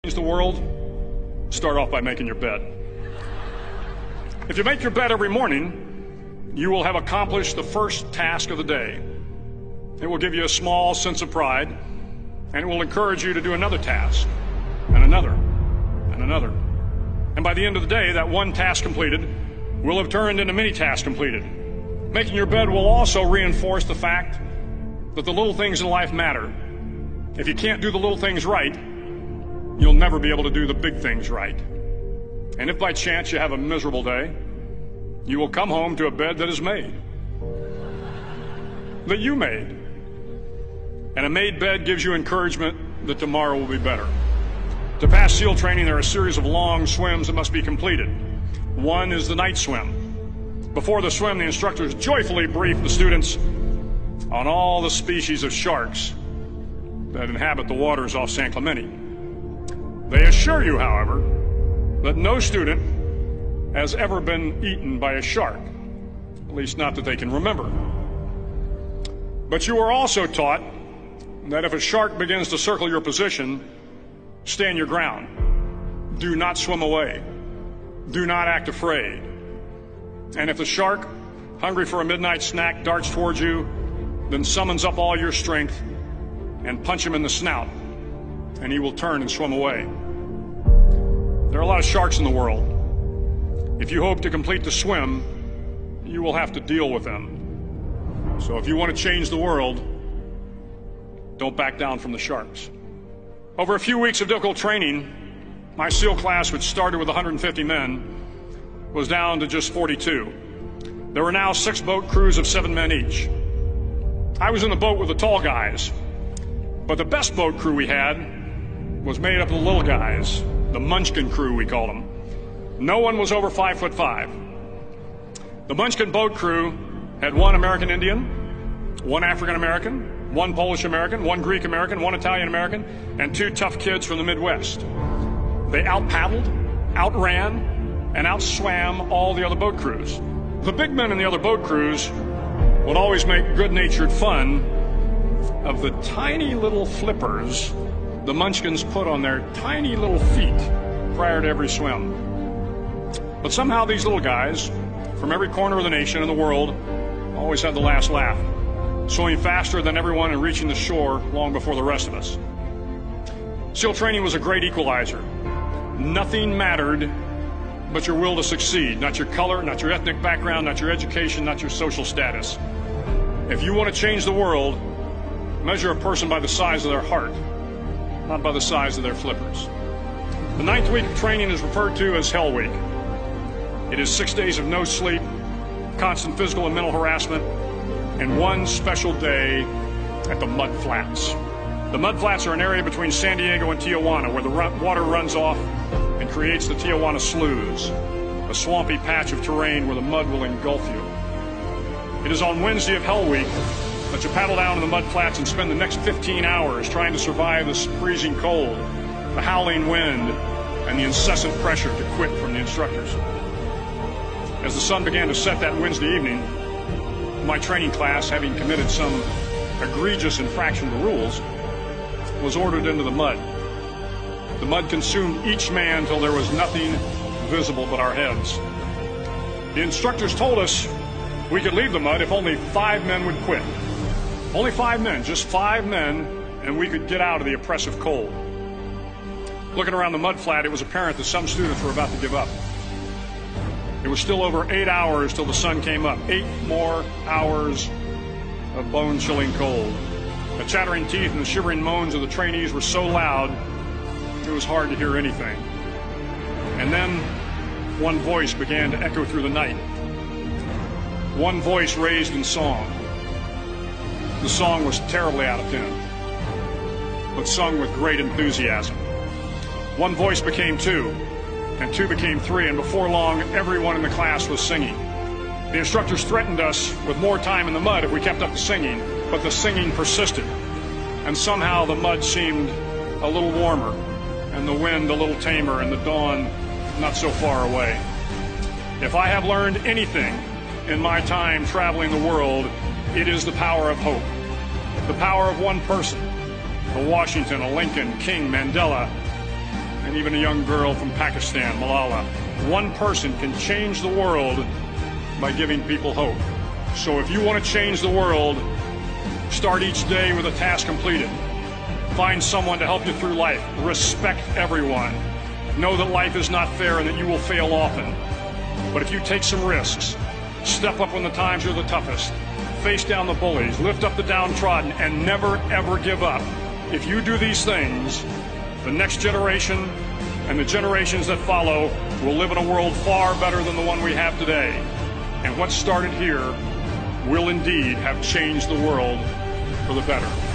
Change the world, start off by making your bed. If you make your bed every morning, you will have accomplished the first task of the day. It will give you a small sense of pride, and it will encourage you to do another task, and another, and another. And by the end of the day, that one task completed will have turned into many tasks completed. Making your bed will also reinforce the fact that the little things in life matter. If you can't do the little things right, you'll never be able to do the big things right. And if by chance you have a miserable day, you will come home to a bed that is made, that you made. And a made bed gives you encouragement that tomorrow will be better. To pass SEAL training, there are a series of long swims that must be completed. One is the night swim. Before the swim, the instructors joyfully brief the students on all the species of sharks that inhabit the waters off San Clemente. They assure you, however, that no student has ever been eaten by a shark, at least not that they can remember. But you are also taught that if a shark begins to circle your position, stand your ground. Do not swim away. Do not act afraid. And if the shark, hungry for a midnight snack, darts towards you, then summons up all your strength and punch him in the snout, and he will turn and swim away. There are a lot of sharks in the world. If you hope to complete the swim, you will have to deal with them. So if you want to change the world, don't back down from the sharks. Over a few weeks of difficult training, my SEAL class, which started with 150 men, was down to just 42. There were now 6 boat crews of 7 men each. I was in the boat with the tall guys, but the best boat crew we had was made up of the little guys, the Munchkin crew, we called them. No one was over 5'5". The Munchkin boat crew had 1 American Indian, 1 African American, 1 Polish American, 1 Greek American, 1 Italian American, and 2 tough kids from the Midwest. They out-paddled, outran, and outswam all the other boat crews. The big men in the other boat crews would always make good-natured fun of the tiny little flippers the Munchkins put on their tiny little feet prior to every swim. But somehow these little guys from every corner of the nation and the world always had the last laugh, swimming faster than everyone and reaching the shore long before the rest of us. SEAL training was a great equalizer. Nothing mattered but your will to succeed, not your color, not your ethnic background, not your education, not your social status. If you want to change the world, measure a person by the size of their heart, not by the size of their flippers. The 9th week of training is referred to as Hell Week. It is 6 days of no sleep, constant physical and mental harassment, and 1 special day at the Mud Flats. The Mud Flats are an area between San Diego and Tijuana where the water runs off and creates the Tijuana Sloughs, a swampy patch of terrain where the mud will engulf you. It is on Wednesday of Hell Week that you paddle down to the mud flats and spend the next 15 hours trying to survive the freezing cold, the howling wind, and the incessant pressure to quit from the instructors. As the sun began to set that Wednesday evening, my training class, having committed some egregious infraction of the rules, was ordered into the mud. The mud consumed each man till there was nothing visible but our heads. The instructors told us we could leave the mud if only 5 men would quit. Only 5 men, just 5 men, and we could get out of the oppressive cold. Looking around the mud flat, it was apparent that some students were about to give up. It was still over 8 hours till the sun came up. 8 more hours of bone-chilling cold. The chattering teeth and the shivering moans of the trainees were so loud, it was hard to hear anything. And then one voice began to echo through the night. One voice raised in song. The song was terribly out of tune, but sung with great enthusiasm. One voice became 2, and 2 became 3, and before long, everyone in the class was singing. The instructors threatened us with more time in the mud if we kept up the singing, but the singing persisted, and somehow the mud seemed a little warmer, and the wind a little tamer, and the dawn not so far away. If I have learned anything in my time traveling the world, it is the power of hope. The power of one person, a Washington, a Lincoln, King, Mandela, and even a young girl from Pakistan, Malala. One person can change the world by giving people hope. So if you want to change the world, start each day with a task completed. Find someone to help you through life. Respect everyone. Know that life is not fair and that you will fail often. But if you take some risks, step up when the times are the toughest, face down the bullies, lift up the downtrodden, and never ever give up. If you do these things, the next generation and the generations that follow will live in a world far better than the one we have today. And what started here will indeed have changed the world for the better.